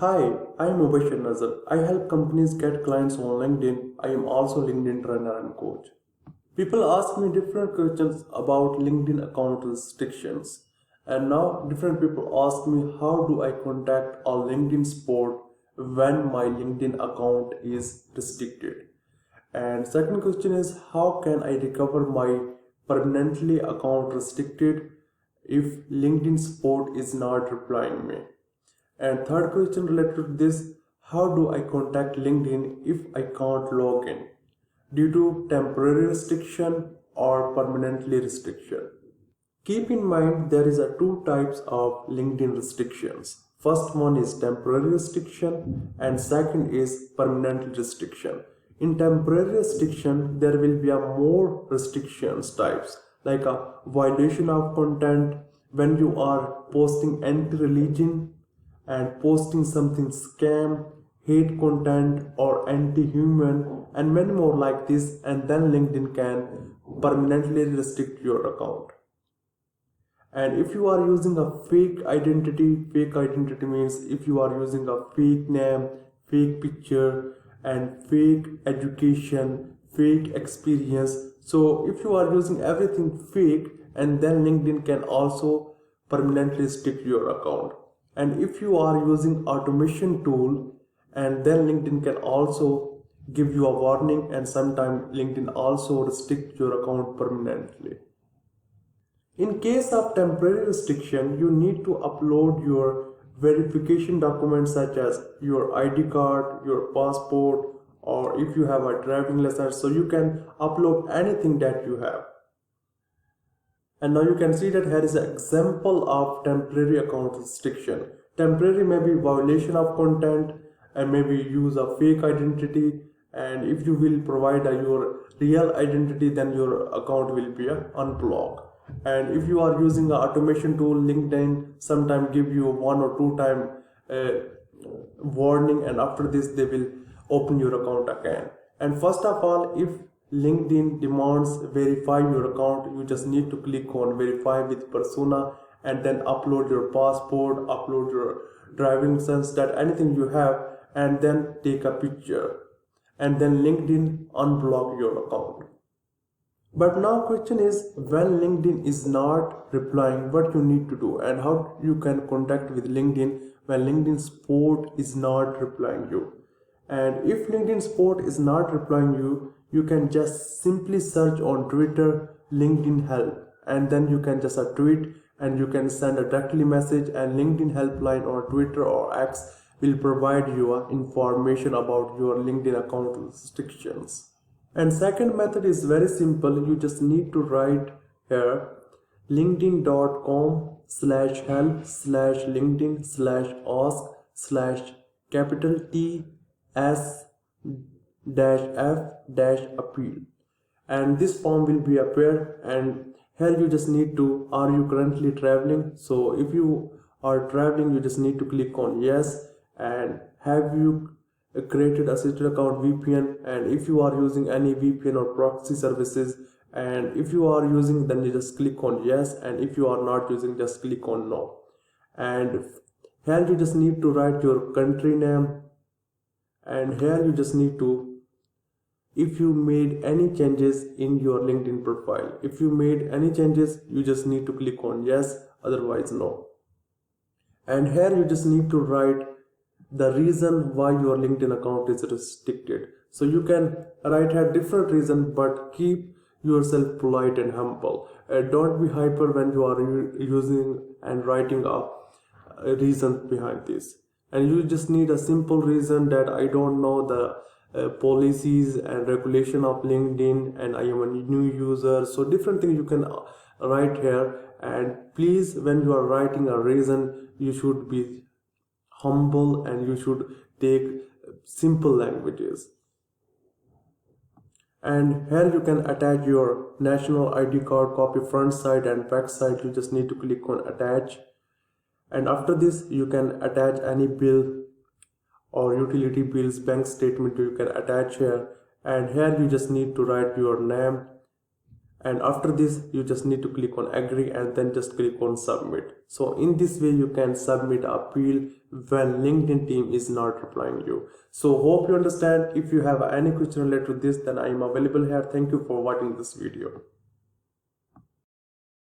Hi, I am Mubashir Nazar. I help companies get clients on LinkedIn. I am also LinkedIn trainer and coach. People ask me different questions about LinkedIn account restrictions. And now different people ask me how do I contact a LinkedIn support when my LinkedIn account is restricted. And second question is how can I recover my permanently account restricted if LinkedIn support is not replying me. And third question related to this, how do I contact LinkedIn if I can't log in due to temporary restriction or permanently restriction? Keep in mind there is a two types of LinkedIn restrictions. First one is temporary restriction and second is permanent restriction. In temporary restriction, there will be a more restrictions types like a violation of content when you are posting anti-religion and posting something scam, hate content or anti-human and many more like this, and then LinkedIn can permanently restrict your account. And if you are using a fake identity means if you are using a fake name, fake picture and fake education, fake experience. So if you are using everything fake, and then LinkedIn can also permanently restrict your account. And if you are using automation tool, and then LinkedIn can also give you a warning, and sometimes LinkedIn also restrict your account permanently. In case of temporary restriction, you need to upload your verification documents such as your ID card, your passport, or if you have a driving license, so you can upload anything that you have. And now you can see that here is an example of temporary account restriction. Temporary may be violation of content and maybe use a fake identity, and if you will provide your real identity, then your account will be unblocked. And if you are using an automation tool, LinkedIn sometimes give you one or two time warning, and after this they will open your account again. And first of all, if LinkedIn demands verify your account, you just need to click on verify with persona and then upload your passport, upload your driving license, that anything you have, and then take a picture, and then LinkedIn unblock your account. But now question is, when LinkedIn is not replying, what you need to do and how you can contact with LinkedIn when LinkedIn support is not replying you. And if LinkedIn support is not replying you, you can just simply search on Twitter LinkedIn help, and then you can just tweet and you can send a directly message, and LinkedIn helpline or Twitter or X will provide you information about your LinkedIn account restrictions. And second method is very simple. You just need to write here linkedin.com/help/linkedin/ask/capital T S F-appeal, and this form will be appear. And here you just need to, are you currently traveling? So if you are traveling, you just need to click on yes. And have you created assisted account VPN? And if you are using any VPN or proxy services, and if you are using, then you just click on yes, and if you are not using, just click on no. And here you just need to write your country name, and here you just need to, if you made any changes in your LinkedIn profile, if you made any changes, you just need to click on yes, otherwise no. And here you just need to write the reason why your LinkedIn account is restricted. So you can write here different reason, but keep yourself polite and humble. Don't be hyper when you are using and writing a reason behind this. And you just need a simple reason that I don't know the policies and regulation of LinkedIn, and I am a new user. So different things you can write here. And please, when you are writing a reason, you should be humble and you should take simple languages. And here you can attach your national ID card copy, front side and back side. You just need to click on attach, and after this you can attach any bill or utility bills, bank statement you can attach here. And here you just need to write your name, and after this you just need to click on agree and then just click on submit. So in this way you can submit appeal when LinkedIn team is not replying you. So hope you understand. If you have any question related to this, then I am available here. Thank you for watching this video.